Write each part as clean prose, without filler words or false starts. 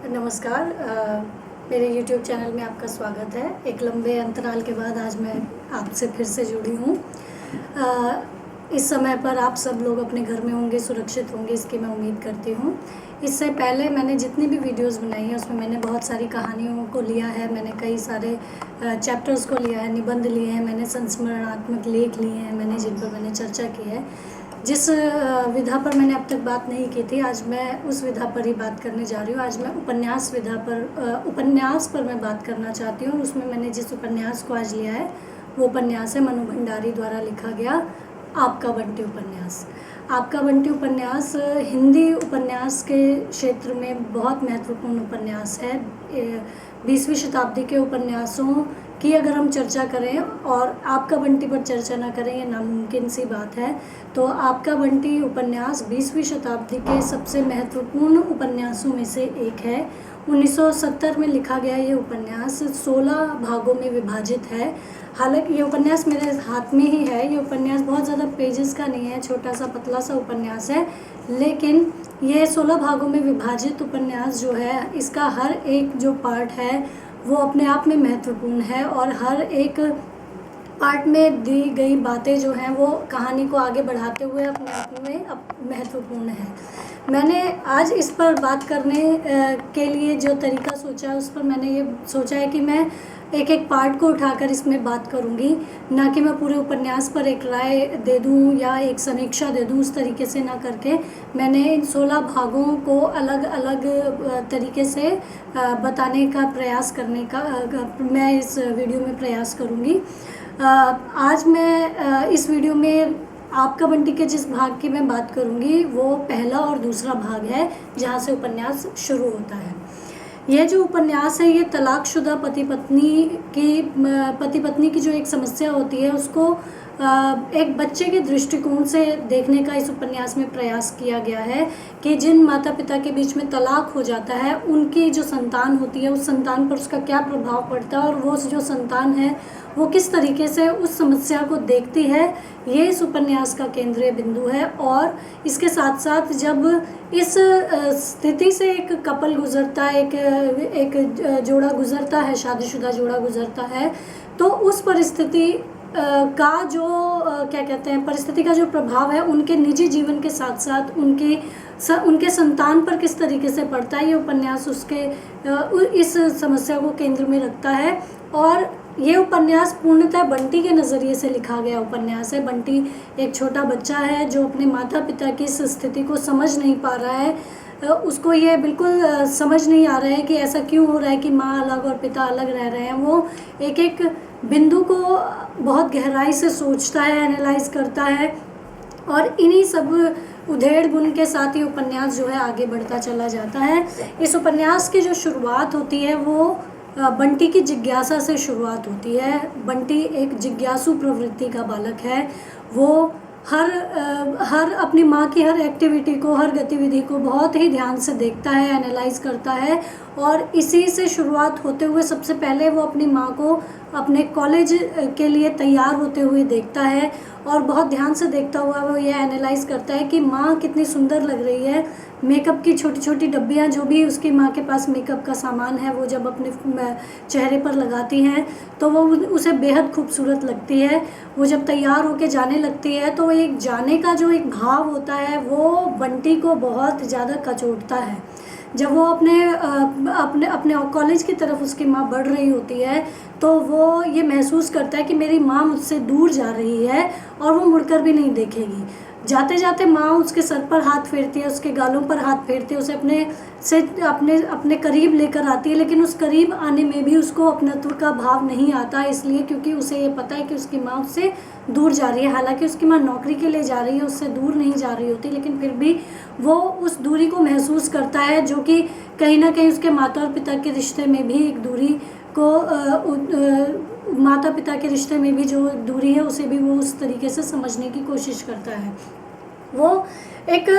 नमस्कार। मेरे YouTube channel में आपका स्वागत है। एक लंबे अंतराल के बाद आज मैं आपसे फिर से जुड़ी हूँ। इस समय पर आप सब लोग अपने घर में होंगे, सुरक्षित होंगे, इसकी मैं उम्मीद करती हूँ। इससे पहले मैंने जितनी भी वीडियोस बनाई हैं उसमें मैंने बहुत सारी कहानियों को लिया है, मैंने कई सारे चैप्टर्स को लिया है, निबंध लिए हैं, मैंने संस्मरणात्मक लेख लिए हैं, मैंने जिन पर मैंने चर्चा की है। जिस विधा पर मैंने अब तक बात नहीं की थी, आज मैं उस विधा पर ही बात करने जा रही हूँ। आज मैं उपन्यास विधा पर उपन्यास पर मैं बात करना चाहती हूँ। उसमें मैंने जिस उपन्यास को आज लिया है वो उपन्यास है मनु भंडारी द्वारा लिखा गया आपका बंटी उपन्यास। आपका बंटी उपन्यास हिंदी उपन्यास के क्षेत्र में बहुत महत्वपूर्ण उपन्यास है। 20वीं शताब्दी के उपन्यासों की अगर हम चर्चा करें और आपका बंटी पर चर्चा ना करें, ये नामुमकिन सी बात है। तो आपका बंटी उपन्यास 20वीं शताब्दी के सबसे महत्वपूर्ण उपन्यासों में से एक है। 1970 में लिखा गया ये उपन्यास 16 भागों में विभाजित है। हालांकि ये उपन्यास मेरे हाथ में ही है। ये उपन्यास बहुत ज़्यादा पेजेस का नहीं है, छोटा सा पतला सा उपन्यास है, लेकिन ये 16 भागों में विभाजित उपन्यास जो है, इसका हर एक जो पार्ट है वो अपने आप में महत्वपूर्ण है और हर एक पार्ट में दी गई बातें जो हैं वो कहानी को आगे बढ़ाते हुए अपने आप में महत्वपूर्ण है। मैंने आज इस पर बात करने के लिए जो तरीका सोचा है उस पर मैंने ये सोचा है कि मैं एक एक पार्ट को उठाकर इसमें बात करूंगी, ना कि मैं पूरे उपन्यास पर एक राय दे दूं या एक समीक्षा दे दूं। उस तरीके से ना करके मैंने इन 16 भागों को अलग अलग तरीके से बताने का प्रयास करने का मैं इस वीडियो में प्रयास करूंगी। आज मैं इस वीडियो में आपका बंटी के जिस भाग की मैं बात करूंगी वो पहला और दूसरा भाग है, जहां से उपन्यास शुरू होता है। यह जो उपन्यास है ये तलाकशुदा पति पत्नी की जो एक समस्या होती है उसको एक बच्चे के दृष्टिकोण से देखने का इस उपन्यास में प्रयास किया गया है कि जिन माता पिता के बीच में तलाक हो जाता है उनकी जो संतान होती है उस संतान पर उसका क्या प्रभाव पड़ता है और वो जो संतान है वो किस तरीके से उस समस्या को देखती है, ये इस उपन्यास का केंद्रीय बिंदु है। और इसके साथ साथ जब इस स्थिति से एक कपल गुजरता है, एक जोड़ा गुजरता है, शादीशुदा जोड़ा गुजरता है, तो उस परिस्थिति का जो क्या कहते हैं परिस्थिति का जो प्रभाव है उनके निजी जीवन के साथ साथ उनके संतान पर किस तरीके से पड़ता है, ये उपन्यास उसके इस समस्या को केंद्र में रखता है। और ये उपन्यास पूर्णतः बंटी के नज़रिए से लिखा गया उपन्यास है। बंटी एक छोटा बच्चा है जो अपने माता पिता की इस स्थिति को समझ नहीं पा रहा है। उसको ये बिल्कुल समझ नहीं आ रहा है कि ऐसा क्यों हो रहा है कि माँ अलग और पिता अलग रह रहे हैं। वो एक एक बिंदु को बहुत गहराई से सोचता है, एनालाइज करता है और इन्हीं सब उधेड़ बुन के साथ ही उपन्यास जो है आगे बढ़ता चला जाता है। इस उपन्यास की जो शुरुआत होती है वो बंटी की जिज्ञासा से शुरुआत होती है। बंटी एक जिज्ञासु प्रवृत्ति का बालक है। वो हर अपनी माँ की हर एक्टिविटी को, हर गतिविधि को बहुत ही ध्यान से देखता है, एनालाइज करता है और इसी से शुरुआत होते हुए सबसे पहले वो अपनी माँ को अपने कॉलेज के लिए तैयार होते हुए देखता है और बहुत ध्यान से देखता हुआ वो ये एनालाइज करता है कि माँ कितनी सुंदर लग रही है। मेकअप की छोटी छोटी डब्बियाँ, जो भी उसकी माँ के पास मेकअप का सामान है, वो जब अपने चेहरे पर लगाती हैं तो वो उसे बेहद खूबसूरत लगती है। वो जब तैयार होके जाने लगती है तो एक जाने का जो एक भाव होता है वो बंटी को बहुत ज़्यादा कचोटता है। जब वो अपने कॉलेज की तरफ उसकी माँ बढ़ रही होती है तो वो ये महसूस करता है कि मेरी माँ मुझसे दूर जा रही है और वो मुड़कर भी नहीं देखेगी। जाते जाते माँ उसके सर पर हाथ फेरती है, उसके गालों पर हाथ फेरती है, उसे अपने करीब लेकर आती है, लेकिन उस करीब आने में भी उसको अपनत्व का भाव नहीं आता, इसलिए क्योंकि उसे ये पता है कि उसकी माँ उससे दूर जा रही है। हालांकि उसकी माँ नौकरी के लिए जा रही है, उससे दूर नहीं जा रही होती, लेकिन फिर भी वो उस दूरी को महसूस करता है, जो कि कहीं ना कहीं उसके माता और पिता के रिश्ते में भी एक दूरी को माता पिता के रिश्ते में भी जो दूरी है उसे भी वो उस तरीके से समझने की कोशिश करता है। वो एक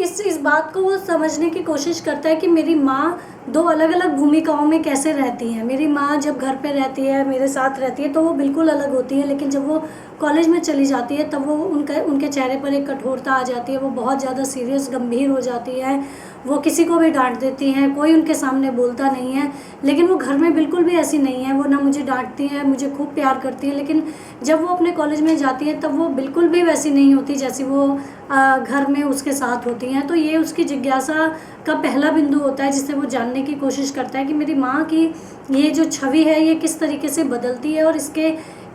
इस बात को वो समझने की कोशिश करता है कि मेरी माँ दो अलग अलग भूमिकाओं में कैसे रहती हैं। मेरी माँ जब घर पे रहती है, मेरे साथ रहती है, तो वो बिल्कुल अलग होती है, लेकिन जब वो कॉलेज में चली जाती है तब वो उनके चेहरे पर एक कठोरता आ जाती है। वो बहुत ज़्यादा सीरियस, गंभीर हो जाती है। वो किसी को भी डांट देती हैं, कोई उनके सामने बोलता नहीं है। लेकिन वो घर में बिल्कुल भी ऐसी नहीं है, वो ना मुझे डांटती है, मुझे खूब प्यार करती है। लेकिन जब वो अपने कॉलेज में जाती है तब वो बिल्कुल भी वैसी नहीं होती जैसी वो घर में उसके साथ होती हैं। तो ये उसकी जिज्ञासा का पहला बिंदु होता है, जिससे वो जानने की कोशिश करता है कि मेरी माँ की ये जो छवि है ये किस तरीके से बदलती है। और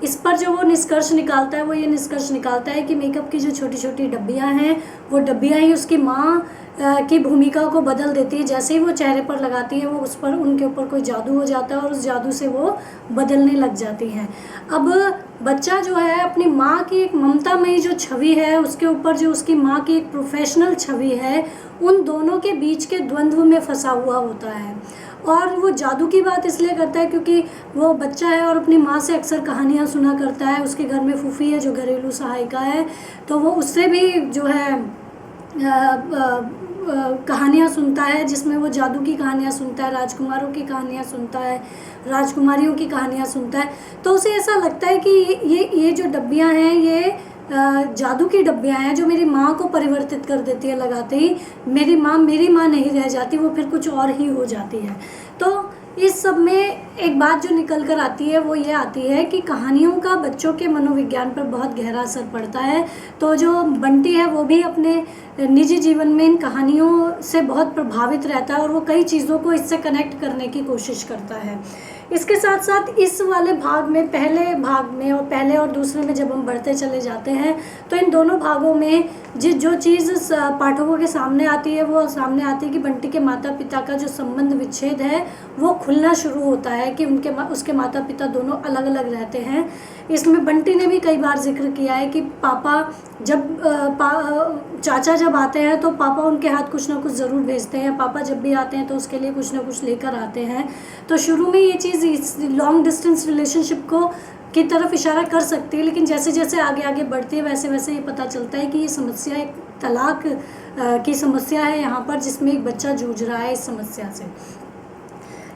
इस पर जो वो निष्कर्ष निकालता है, वो ये निष्कर्ष निकालता है कि मेकअप की जो छोटी छोटी डब्बियाँ हैं, वो डब्बियाँ ही उसकी माँ की भूमिका को बदल देती है। जैसे ही वो चेहरे पर लगाती है, वो उस पर उनके ऊपर कोई जादू हो जाता है और उस जादू से वो बदलने लग जाती हैं। अब बच्चा जो है अपनी माँ की एक ममतामयी जो छवि है, उसके ऊपर जो उसकी माँ की एक प्रोफेशनल छवि है, उन दोनों के बीच के द्वंद्व में फंसा हुआ होता है। और वो जादू की बात इसलिए करता है क्योंकि वो बच्चा है और अपनी माँ से अक्सर कहानियाँ सुना करता है। उसके घर में फूफी है जो घरेलू सहायिका है, तो वो उससे भी जो है कहानियाँ सुनता है, जिसमें वो जादू की कहानियाँ सुनता है, राजकुमारों की कहानियाँ सुनता है, राजकुमारियों की कहानियाँ सुनता है। तो उसे ऐसा लगता है कि ये जो डब्बियाँ हैं ये जादू की डब्बियाँ हैं जो मेरी माँ को परिवर्तित कर देती है। लगाते ही मेरी माँ नहीं रह जाती, वो फिर कुछ और ही हो जाती है। तो इस सब में एक बात जो निकल कर आती है वो ये आती है कि कहानियों का बच्चों के मनोविज्ञान पर बहुत गहरा असर पड़ता है। तो जो बंटी है वो भी अपने निजी जीवन में इन कहानियों से बहुत प्रभावित रहता है और वो कई चीज़ों को इससे कनेक्ट करने की कोशिश करता है। इसके साथ साथ इस वाले भाग में, पहले भाग में और पहले और दूसरे में जब हम बढ़ते चले जाते हैं तो इन दोनों भागों में जो चीज़ पाठकों के सामने आती है वो सामने आती है कि बंटी के माता पिता का जो संबंध विच्छेद है वो खुलना शुरू होता है कि उसके माता पिता दोनों अलग अलग रहते हैं। इसमें बंटी ने भी कई बार जिक्र किया है कि पापा जब चाचा जब आते हैं तो पापा उनके हाथ कुछ ना कुछ ज़रूर भेजते हैं, पापा जब भी आते हैं तो उसके लिए कुछ ना कुछ लेकर आते हैं। तो शुरू में ये चीज़ इस लॉन्ग डिस्टेंस रिलेशनशिप की तरफ इशारा कर सकती है, लेकिन जैसे जैसे आगे आगे बढ़ती है वैसे वैसे ये पता चलता है कि ये समस्या एक तलाक की समस्या है यहाँ पर, जिसमें एक बच्चा जूझ रहा है इस समस्या से।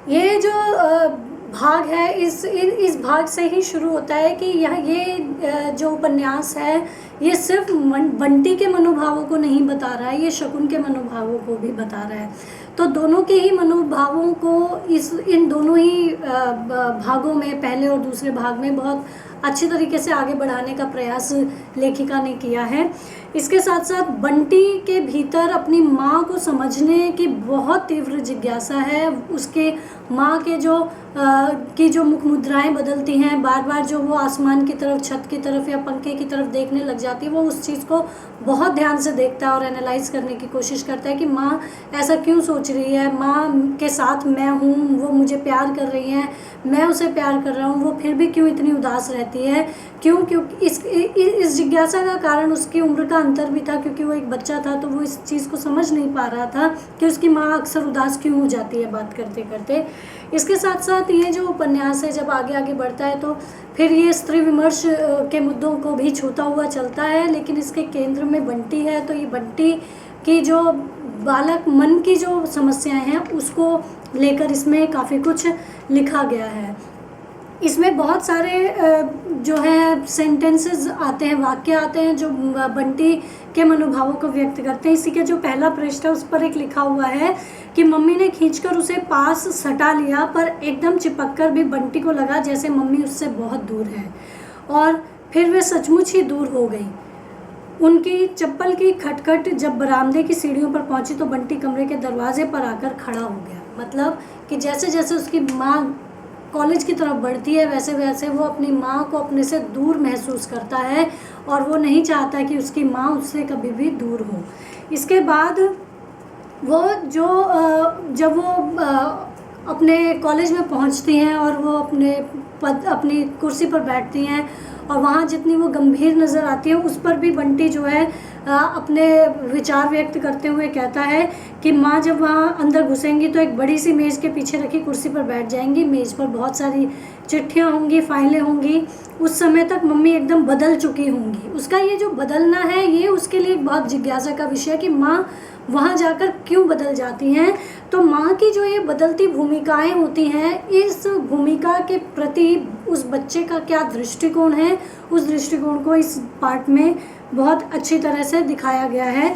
ये जो भाग है इस भाग से ही शुरू होता है कि ये जो उपन्यास है ये सिर्फ बंटी के मनोभावों को नहीं बता रहा है, ये शकुन के मनोभावों को भी बता रहा है। तो दोनों के ही मनोभावों को इन दोनों ही भागों में, पहले और दूसरे भाग में, बहुत अच्छी तरीके से आगे बढ़ाने का प्रयास लेखिका ने किया है। इसके साथ साथ बंटी के भीतर अपनी माँ को समझने की बहुत तीव्र जिज्ञासा है। उसके माँ के जो मुख मुद्राएं बदलती हैं, बार बार जो वो आसमान की तरफ, छत की तरफ या पंखे की तरफ देखने लग जाती है, वो उस चीज़ को बहुत ध्यान से देखता है और एनालाइज करने की कोशिश करता है कि माँ ऐसा क्यों सोच रही है, माँ के साथ मैं हूँ, वो मुझे प्यार कर रही है, मैं उसे प्यार कर रहा हूँ, वो फिर भी क्यों इतनी उदास रहती है, क्योंकि इस जिज्ञासा का कारण उसकी उम्र का अंतर भी था, क्योंकि वो एक बच्चा था तो वो इस चीज़ को समझ नहीं पा रहा था कि उसकी माँ अक्सर उदास क्यों हो जाती है बात करते करते। इसके साथ साथ ये जो उपन्यास है जब आगे आगे बढ़ता है तो फिर ये स्त्री विमर्श के मुद्दों को भी छूता हुआ चलता है, लेकिन इसके केंद्र में बंटी है। तो ये बंटी की जो बालक मन की जो समस्याएं हैं उसको लेकर इसमें काफ़ी कुछ लिखा गया है। इसमें बहुत सारे जो है सेंटेंसेस आते हैं, वाक्य आते हैं जो बंटी के मनोभावों को व्यक्त करते हैं। इसी का जो पहला पृष्ठ है उस पर एक लिखा हुआ है कि मम्मी ने खींचकर उसे पास सटा लिया, पर एकदम चिपक कर भी बंटी को लगा जैसे मम्मी उससे बहुत दूर है, और फिर वे सचमुच ही दूर हो गई। उनकी चप्पल की खटखट जब बरामदे की सीढ़ियों पर पहुंची तो बंटी कमरे के दरवाजे पर आकर खड़ा हो गया। मतलब कि जैसे जैसे उसकी माँ कॉलेज की तरफ बढ़ती है वैसे वैसे वो अपनी माँ को अपने से दूर महसूस करता है और वो नहीं चाहता कि उसकी माँ उससे कभी भी दूर हो। इसके बाद वो जब वो अपने कॉलेज में पहुंचती हैं और वो अपनी कुर्सी पर बैठती हैं और वहाँ जितनी वो गंभीर नज़र आती है उस पर भी बंटी जो है अपने विचार व्यक्त करते हुए कहता है कि माँ जब वहाँ अंदर घुसेंगी तो एक बड़ी सी मेज़ के पीछे रखी कुर्सी पर बैठ जाएंगी, मेज़ पर बहुत सारी चिट्ठियाँ होंगी, फाइलें होंगी। उस समय तक मम्मी एकदम बदल चुकी होंगी। उसका ये जो बदलना है ये उसके लिए बहुत जिज्ञासा का विषय है कि माँ वहाँ जाकर क्यों बदल जाती हैं। तो माँ की जो ये बदलती भूमिकाएं होती हैं, इस भूमिका के प्रति उस बच्चे का क्या दृष्टिकोण है, उस दृष्टिकोण को इस पार्ट में बहुत अच्छी तरह से दिखाया गया है।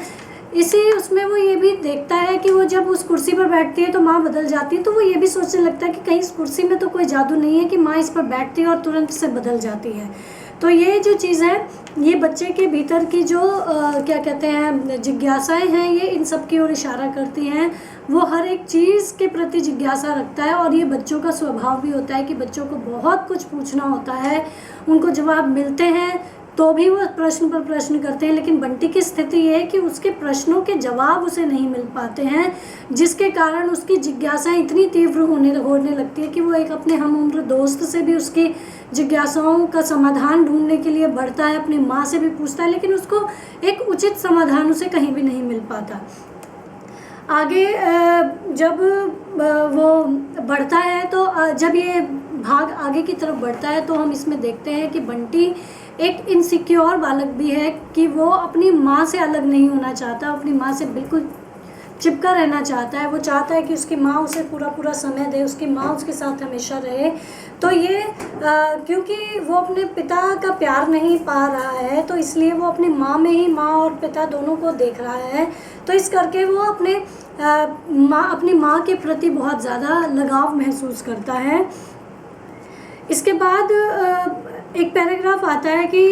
इसी उसमें वो ये भी देखता है कि वो जब उस कुर्सी पर बैठती है तो माँ बदल जाती है, तो वो ये भी सोचने लगता है कि कहीं इस कुर्सी में तो कोई जादू नहीं है कि माँ इस पर बैठती है और तुरंत से बदल जाती है। तो ये जो चीज़ है, ये बच्चे के भीतर की जो क्या कहते हैं जिज्ञासाएं हैं, ये इन सब की ओर इशारा करती हैं। वो हर एक चीज़ के प्रति जिज्ञासा रखता है, और ये बच्चों का स्वभाव भी होता है कि बच्चों को बहुत कुछ पूछना होता है, उनको जवाब मिलते हैं तो भी वो प्रश्न पर प्रश्न करते हैं। लेकिन बंटी की स्थिति ये है कि उसके प्रश्नों के जवाब उसे नहीं मिल पाते हैं, जिसके कारण उसकी जिज्ञासाएं इतनी तीव्र होने लगती है कि वो एक अपने हम उम्र दोस्त से भी उसकी जिज्ञासाओं का समाधान ढूंढने के लिए बढ़ता है, अपनी माँ से भी पूछता है, लेकिन उसको एक उचित समाधान उसे कहीं भी नहीं मिल पाता। आगे जब वो बढ़ता है तो जब ये भाग आगे की तरफ बढ़ता है तो हम इसमें देखते हैं कि बंटी एक इनसिक्योर बालक भी है कि वो अपनी माँ से अलग नहीं होना चाहता, अपनी माँ से बिल्कुल चिपका रहना चाहता है। वो चाहता है कि उसकी माँ उसे पूरा समय दे, उसकी माँ उसके साथ हमेशा रहे। तो ये क्योंकि वो अपने पिता का प्यार नहीं पा रहा है, तो इसलिए वो अपनी माँ में ही माँ और पिता दोनों को देख रहा है। तो इस करके वो अपनी माँ के प्रति बहुत ज़्यादा लगाव महसूस करता है। इसके बाद एक पैराग्राफ आता है कि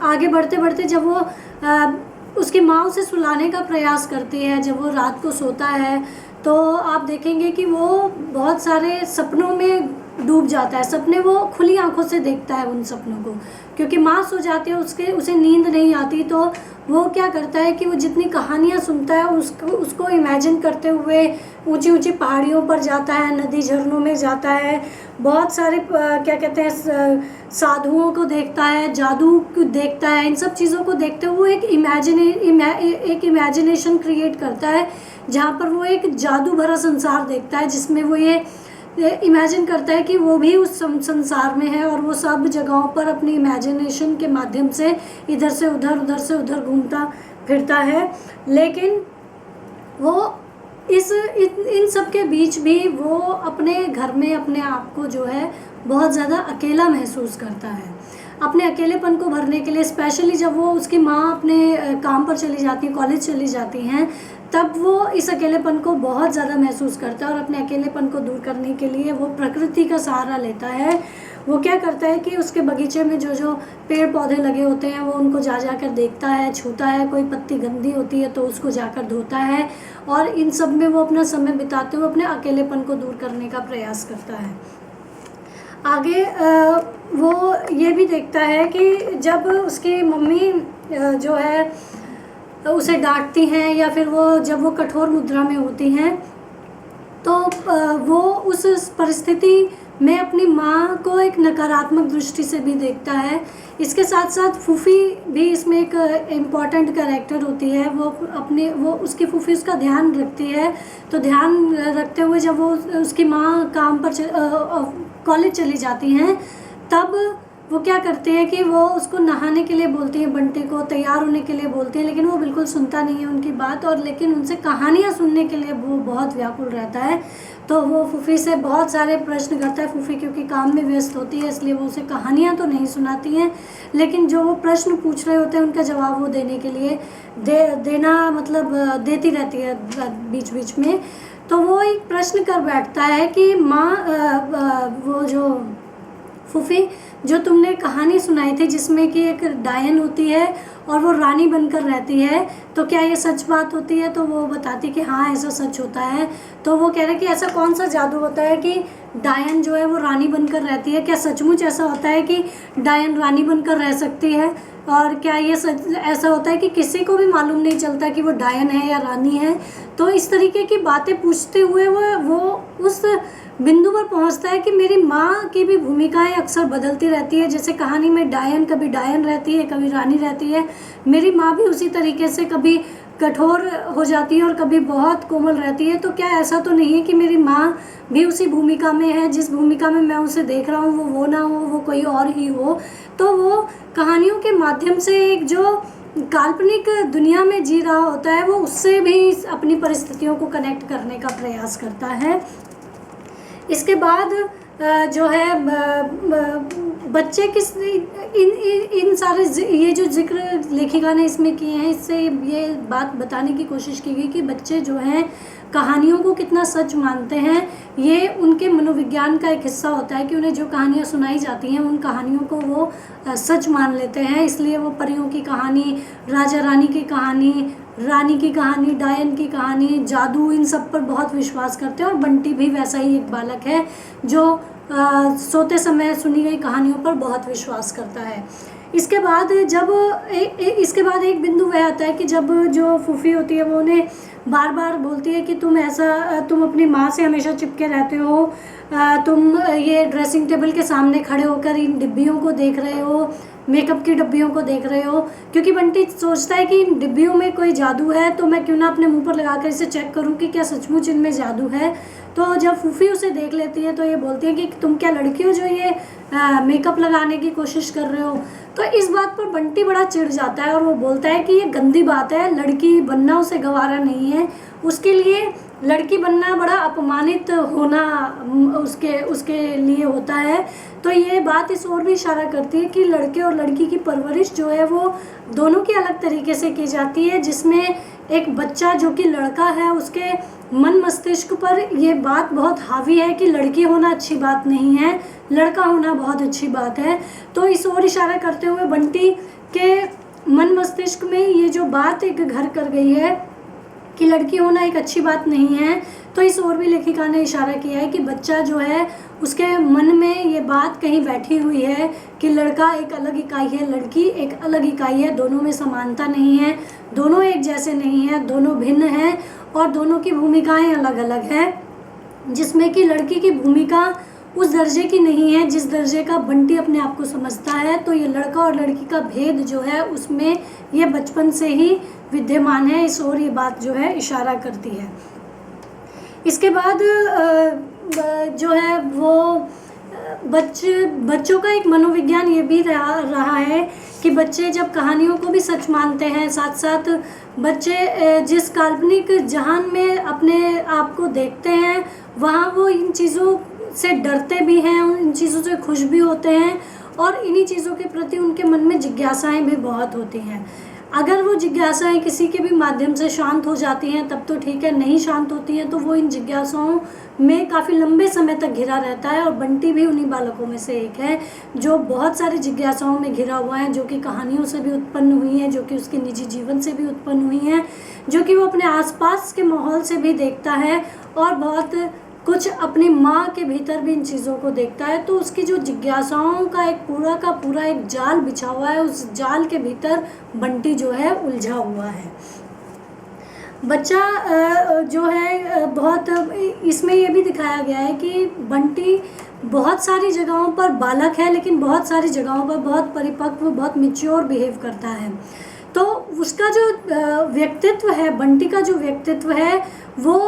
आगे बढ़ते बढ़ते जब वो उसकी माँ उसे सुलाने का प्रयास करती है, जब वो रात को सोता है, तो आप देखेंगे कि वो बहुत सारे सपनों में डूब जाता है। सपने वो खुली आंखों से देखता है उन सपनों को, क्योंकि माँ सो जाती है, उसे नींद नहीं आती। तो वो क्या करता है कि वो जितनी कहानियाँ सुनता है उसको इमेजिन करते हुए ऊंची ऊंची पहाड़ियों पर जाता है, नदी झरनों में जाता है, बहुत सारे क्या कहते हैं साधुओं को देखता है, जादू को देखता है। इन सब चीज़ों को देखते हुए वो एक इमेजिनेशन क्रिएट करता है, जहाँ पर वो एक जादू भरा संसार देखता है, जिसमें वो ये इमेजिन करता है कि वो भी उस संसार में है, और वो सब जगहों पर अपनी इमेजिनेशन के माध्यम से इधर से उधर घूमता फिरता है। लेकिन वो इन सब के बीच भी वो अपने घर में अपने आप को जो है बहुत ज़्यादा अकेला महसूस करता है। अपने अकेलेपन को भरने के लिए, स्पेशली जब वो उसकी माँ अपने काम पर चली जाती है, कॉलेज चली जाती हैं, तब वो इस अकेलेपन को बहुत ज़्यादा महसूस करता है, और अपने अकेलेपन को दूर करने के लिए वो प्रकृति का सहारा लेता है। वो क्या करता है कि उसके बगीचे में जो पेड़ पौधे लगे होते हैं वो उनको जाकर देखता है, छूता है। कोई पत्ती गंदी होती है तो उसको जाकर धोता है, और इन सब में वो अपना समय बिताते हुए अपने अकेलेपन को दूर करने का प्रयास करता है। आगे वो ये भी देखता है कि जब उसकी मम्मी जो है उसे डांटती हैं, या फिर जब वो कठोर मुद्रा में होती हैं, तो वो उस परिस्थिति में अपनी माँ को एक नकारात्मक दृष्टि से भी देखता है। इसके साथ साथ फूफी भी इसमें एक इम्पॉर्टेंट कैरेक्टर होती है। वो उसकी फूफी उसका ध्यान रखती है, तो ध्यान रखते हुए जब वो उसकी माँ काम पर कॉलेज चली जाती हैं, तब वो क्या करते हैं कि वो उसको नहाने के लिए बोलती हैं, बंटी को तैयार होने के लिए बोलती हैं, लेकिन वो बिल्कुल सुनता नहीं है उनकी बात, और लेकिन उनसे कहानियाँ सुनने के लिए वो बहुत व्याकुल रहता है। तो वो फूफी से बहुत सारे प्रश्न करता है। फूफी क्योंकि काम में व्यस्त होती है, इसलिए वो उसे कहानियाँ तो नहीं सुनाती हैं, लेकिन जो वो प्रश्न पूछ रहे होते हैं उनका जवाब वो देने के लिए देती रहती है बीच बीच में। तो वो एक प्रश्न कर बैठता है कि माँ, वो जो फूफी जो तुमने कहानी सुनाई थी जिसमें कि एक डायन होती है और वो रानी बनकर रहती है, तो क्या ये सच बात होती है? तो वो बताती कि हाँ ऐसा सच होता है। तो वो कह रहे कि ऐसा कौन सा जादू होता है कि डायन जो है वो रानी बनकर रहती है? क्या सचमुच ऐसा होता है कि डायन रानी बनकर रह सकती है? और क्या ये सच ऐसा होता है कि किसी को भी मालूम नहीं चलता कि वो डायन है या रानी है? तो इस तरीके की बातें पूछते हुए वो उस बिंदु पर पहुंचता है कि मेरी माँ की भी भूमिकाएं अक्सर बदलती रहती है। जैसे कहानी में कभी डायन रहती है, कभी रानी रहती है, मेरी माँ भी उसी तरीके से कभी कठोर हो जाती है और कभी बहुत कोमल रहती है। तो क्या ऐसा तो नहीं है कि मेरी माँ भी उसी भूमिका में है, जिस भूमिका में मैं उसे देख रहा हूँ वो ना हो, वो कोई और ही हो? तो वो कहानियों के माध्यम से एक जो काल्पनिक दुनिया में जी रहा होता है वो उससे भी अपनी परिस्थितियों को कनेक्ट करने का प्रयास करता है। इसके बाद जो है बच्चे किस इन सारे ये जो जिक्र लेखिका ने इसमें किए हैं, इससे ये बात बताने की कोशिश की गई कि बच्चे जो हैं कहानियों को कितना सच मानते हैं। ये उनके मनोविज्ञान का एक हिस्सा होता है कि उन्हें जो कहानियाँ सुनाई जाती हैं उन कहानियों को वो सच मान लेते हैं। इसलिए वो परियों की कहानी, राजा रानी की कहानी, रानी की कहानी, डायन की कहानी, जादू, इन सब पर बहुत विश्वास करते हैं। और बंटी भी वैसा ही एक बालक है जो सोते समय सुनी गई कहानियों पर बहुत विश्वास करता है। इसके बाद इसके बाद एक बिंदु वह आता है कि जब जो फूफी होती है वो उन्हें बार बार बोलती है कि तुम अपनी माँ से हमेशा चिपके रहते हो, तुम ये ड्रेसिंग टेबल के सामने खड़े होकर इन डिब्बियों को देख रहे हो, मेकअप की डिब्बियों को देख रहे हो। क्योंकि बंटी सोचता है कि इन डिब्बियों में कोई जादू है, तो मैं क्यों ना अपने मुंह पर लगाकर इसे चेक करूं कि क्या सचमुच इनमें जादू है। तो जब फूफी उसे देख लेती है तो ये बोलती है कि तुम क्या लड़की हो जो ये मेकअप लगाने की कोशिश कर रहे हो। तो इस बात पर बंटी बड़ा चिढ़ जाता है और वो बोलता है कि ये गंदी बात है, लड़की बनना उसे गवारा नहीं है, उसके लिए लड़की बनना बड़ा अपमानित होना उसके लिए होता है। तो ये बात इस ओर भी इशारा करती है कि लड़के और लड़की की परवरिश जो है वो दोनों की अलग तरीके से की जाती है, जिसमें एक बच्चा जो कि लड़का है उसके मन मस्तिष्क पर ये बात बहुत हावी है कि लड़की होना अच्छी बात नहीं है, लड़का होना बहुत अच्छी बात है। तो इस ओर इशारा करते हुए बंटी के मन मस्तिष्क में ये जो बात एक घर कर गई है कि लड़की होना एक अच्छी बात नहीं है, तो इस ओर भी लेखिका ने इशारा किया है कि बच्चा जो है उसके मन में ये बात कहीं बैठी हुई है कि लड़का एक अलग इकाई है, लड़की एक अलग इकाई है, दोनों में समानता नहीं है, दोनों एक जैसे नहीं हैं, दोनों भिन्न हैं और दोनों की भूमिकाएं अलग अलग हैं, जिसमें कि लड़की की भूमिका उस दर्जे की नहीं है जिस दर्जे का बंटी अपने आप को समझता है। तो ये लड़का और लड़की का भेद जो है उसमें ये बचपन से ही विद्यमान है, इस ओर ये बात जो है इशारा करती है। इसके बाद जो है वो बच्चों का एक मनोविज्ञान ये भी रहा है कि बच्चे जब कहानियों को भी सच मानते हैं, साथ साथ बच्चे जिस काल्पनिक जहान में अपने आप को देखते हैं वहाँ वो इन चीज़ों से डरते भी हैं, इन चीज़ों से खुश भी होते हैं और इन्हीं चीज़ों के प्रति उनके मन में जिज्ञासाएं भी बहुत होती हैं। अगर वो जिज्ञासाएं किसी के भी माध्यम से शांत हो जाती हैं तब तो ठीक है, नहीं शांत होती हैं तो वो इन जिज्ञासाओं में काफ़ी लंबे समय तक घिरा रहता है। और बंटी भी उन्हीं बालकों में से एक है जो बहुत सारी जिज्ञासाओं में घिरा हुआ है, जो कि कहानियों से भी उत्पन्न हुई हैं, जो कि उसके निजी जीवन से भी उत्पन्न हुई हैं, जो कि वो अपने आसपास के माहौल से भी देखता है और बहुत कुछ अपनी माँ के भीतर भी इन चीज़ों को देखता है। तो उसकी जो जिज्ञासाओं का एक पूरा का पूरा एक जाल बिछा हुआ है, उस जाल के भीतर बंटी जो है उलझा हुआ है। बच्चा जो है बहुत इसमें ये भी दिखाया गया है कि बंटी बहुत सारी जगहों पर बालक है लेकिन बहुत सारी जगहों पर बहुत परिपक्व, बहुत मैच्योर बिहेव करता है। तो उसका जो व्यक्तित्व है, बंटी का जो व्यक्तित्व है वो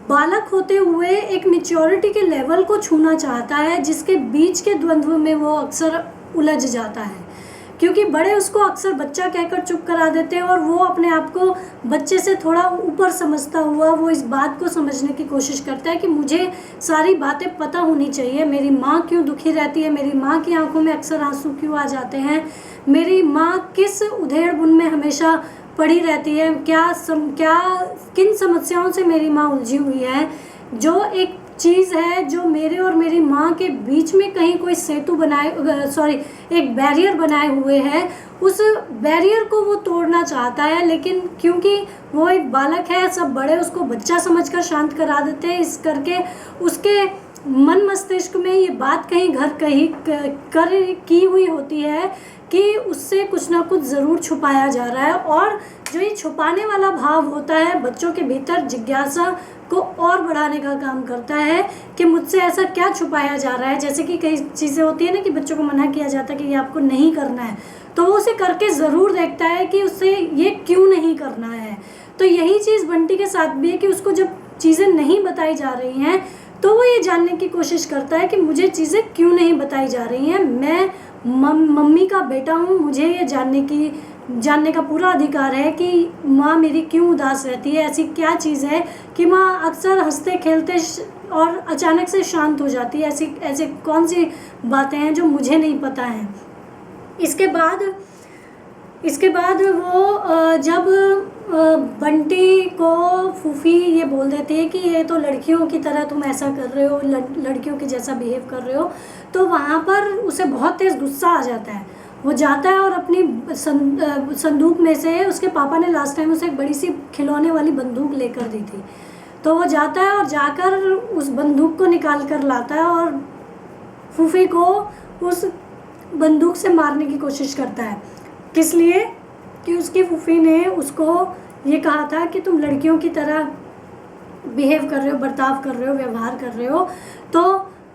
बालक होते हुए एक मैच्योरिटी के लेवल को छूना चाहता है, जिसके बीच के द्वंद्व में वो अक्सर उलझ जाता है, क्योंकि बड़े उसको अक्सर बच्चा कहकर चुप करा देते हैं और वो अपने आप को बच्चे से थोड़ा ऊपर समझता हुआ वो इस बात को समझने की कोशिश करता है कि मुझे सारी बातें पता होनी चाहिए, मेरी माँ क्यों दुखी रहती है, मेरी माँ की आंखों में अक्सर आंसू क्यों आ जाते हैं, मेरी माँ किस उधेड़ बुन में हमेशा पड़ी रहती है, किन समस्याओं से मेरी माँ उलझी हुई है। जो एक चीज़ है जो मेरे और मेरी माँ के बीच में कहीं कोई सेतु एक बैरियर बनाए हुए है, उस बैरियर को वो तोड़ना चाहता है, लेकिन क्योंकि वो एक बालक है, सब बड़े उसको बच्चा समझकर शांत करा देते हैं, इस करके उसके मन मस्तिष्क में ये बात कहीं घर की हुई होती है कि उससे कुछ ना कुछ ज़रूर छुपाया जा रहा है। और जो ये छुपाने वाला भाव होता है बच्चों के भीतर जिज्ञासा को और बढ़ाने का काम करता है कि मुझसे ऐसा क्या छुपाया जा रहा है। जैसे कि कई चीज़ें होती है ना कि बच्चों को मना किया जाता है कि ये आपको नहीं करना है, तो वो उसे करके ज़रूर देखता है कि उससे ये क्यों नहीं करना है। तो यही चीज़ बंटी के साथ भी है कि उसको जब चीज़ें नहीं बताई जा रही हैं तो वो ये जानने की कोशिश करता है कि मुझे चीज़ें क्यों नहीं बताई जा रही हैं, मैं मम्मी का बेटा हूँ, मुझे ये जानने का पूरा अधिकार है कि माँ मेरी क्यों उदास रहती है, ऐसी क्या चीज़ है कि माँ अक्सर हंसते खेलते और अचानक से शांत हो जाती है। ऐसी ऐसे कौन सी बातें हैं जो मुझे नहीं पता हैं। इसके बाद वो जब बंटी को फूफी ये बोल देती है कि ये तो लड़कियों की तरह तुम ऐसा कर रहे हो, लड़कियों के जैसा बिहेव कर रहे हो, तो वहाँ पर उसे बहुत तेज़ गुस्सा आ जाता है। वो जाता है और अपनी संदूक में से, उसके पापा ने लास्ट टाइम उसे एक बड़ी सी खिलौने वाली बंदूक लेकर दी थी, तो वो जाता है और जाकर उस बंदूक को निकाल कर लाता है और फूफी को उस बंदूक से मारने की कोशिश करता है। किस लिए? कि उसकी फूफी ने उसको ये कहा था कि तुम लड़कियों की तरह बिहेव कर रहे हो, बर्ताव कर रहे हो, व्यवहार कर रहे हो। तो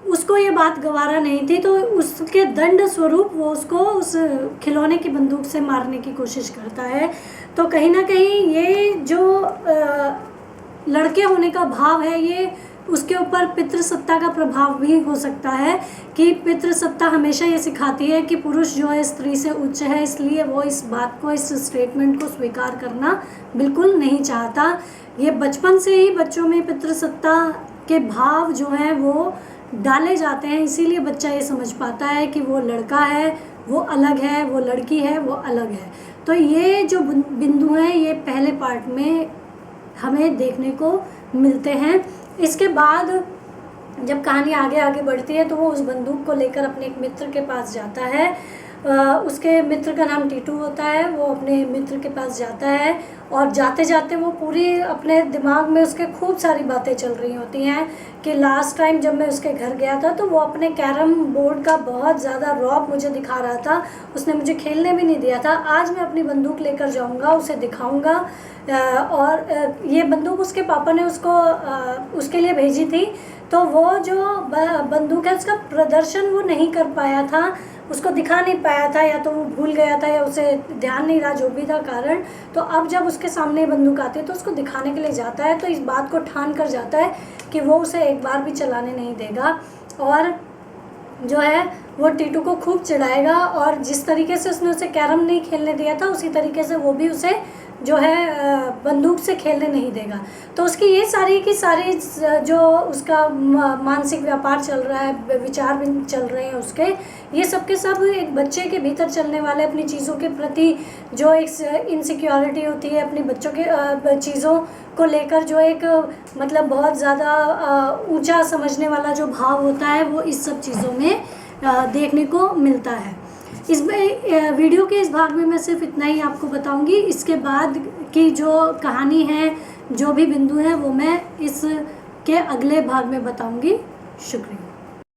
उसको ये बात गवारा नहीं थी, तो उसके दंड स्वरूप वो उसको उस खिलौने की बंदूक से मारने की कोशिश करता है। तो कहीं ना कहीं ये जो लड़के होने का भाव है, ये उसके ऊपर पितृसत्ता का प्रभाव भी हो सकता है कि पितृसत्ता हमेशा ये सिखाती है कि पुरुष जो है स्त्री से उच्च है, इसलिए वो इस बात को, इस स्टेटमेंट को स्वीकार करना बिल्कुल नहीं चाहता। ये बचपन से ही बच्चों में पितृसत्ता के भाव जो हैं वो डाले जाते हैं, इसीलिए बच्चा ये समझ पाता है कि वो लड़का है वो अलग है, वो लड़की है वो अलग है। तो ये जो बिंदु हैं ये पहले पार्ट में हमें देखने को मिलते हैं। इसके बाद जब कहानी आगे आगे बढ़ती है तो वो उस बंदूक को लेकर अपने एक मित्र के पास जाता है। उसके मित्र का नाम टीटू होता है। वो अपने मित्र के पास जाता है और जाते जाते वो पूरी अपने दिमाग में उसके खूब सारी बातें चल रही होती हैं कि लास्ट टाइम जब मैं उसके घर गया था तो वो अपने कैरम बोर्ड का बहुत ज़्यादा रौब मुझे दिखा रहा था, उसने मुझे खेलने भी नहीं दिया था। आज मैं अपनी बंदूक लेकर जाऊंगा, उसे दिखाऊंगा। और ये बंदूक उसके पापा ने उसके लिए भेजी थी, तो वो जो बंदूक है उसका प्रदर्शन वो नहीं कर पाया था, उसको दिखा नहीं पाया था, या तो वो भूल गया था या उसे ध्यान नहीं रहा, जो भी था कारण। तो अब जब उसके सामने बंदूक आती है तो उसको दिखाने के लिए जाता है, तो इस बात को ठान कर जाता है कि वो उसे एक बार भी चलाने नहीं देगा और जो है वो टीटू को खूब चिढ़ाएगा। और जिस तरीके से उसने उसे कैरम नहीं खेलने दिया था उसी तरीके से वो भी उसे जो है बंदूक से खेलने नहीं देगा। तो उसकी ये सारी की सारी जो उसका मानसिक व्यापार चल रहा है, विचार भी चल रहे हैं उसके, ये सब के सब एक बच्चे के भीतर चलने वाले अपनी चीज़ों के प्रति जो एक इनसिक्योरिटी होती है, अपनी बच्चों के चीज़ों को लेकर जो एक मतलब बहुत ज़्यादा ऊंचा समझने वाला जो भाव होता है, वो इस सब चीज़ों में देखने को मिलता है। इसमें वीडियो के इस भाग में मैं सिर्फ इतना ही आपको बताऊंगी। इसके बाद की जो कहानी है, जो भी बिंदु हैं, वो मैं इसके अगले भाग में बताऊंगी। शुक्रिया।